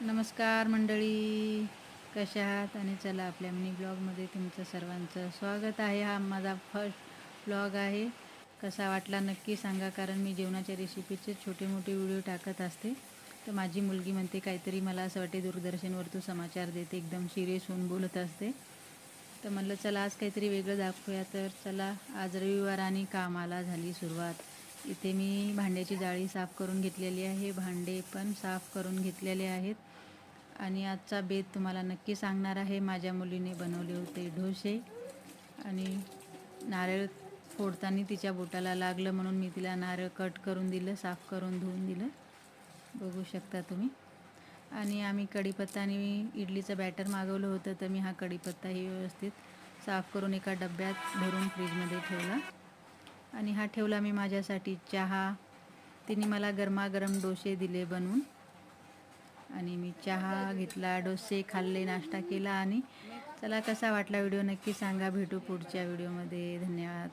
नमस्कार मंडळी, कशा आहात? आणि चला आपल्या मिनी ब्लॉगमध्ये तुमचं सर्वांचं स्वागत आहे. हा माझा फर्स्ट ब्लॉग आहे. कसा वाटला नक्की सांगा, कारण मी जेवणाच्या रेसिपीचे छोटे मोठे व्हिडिओ टाकत असते. तर माझी मुलगी म्हणते काहीतरी, मला असं वाटते दूरदर्शनवर तू समाचार देते, एकदम सिरियस होऊन बोलत असते. तर म्हणलं चला आज काहीतरी वेगळं दाखवूया. तर चला, आज रविवार आणि कामाला झाली सुरुवात. इथे मी भांड्याची जाळी साफ करून घेतलेली आहे, भांडे पण साफ करून घेतलेले आहेत. आणि आजचा बेत तुम्हाला नक्की सांगणार आहे. माझ्या मुलीने बनवले होते डोसे, आणि नारळ फोडताना तिच्या बोटाला लागलं म्हणून मी तिला नारळ कट करून दिलं, साफ करून धुवून दिलं, बघू शकता तुम्ही. आणि आम्ही कढीपत्ता आणि इडलीचं बॅटर मागवलं होतं, तर मी हा कढीपत्ताही व्यवस्थित साफ करून एका डब्यात भरून फ्रीजमध्ये ठेवला. आणि हा ठेवला मी माझ्यासाठी चहा. तिने मला गरमागरम डोसे दिले बनवून, आणि मी चहा घेतला, डोसे खाल्ले, नाश्ता केला. आणि चला, कसा वाटला व्हिडिओ नक्की सांगा. भेटू पुढच्या व्हिडिओमध्ये. धन्यवाद.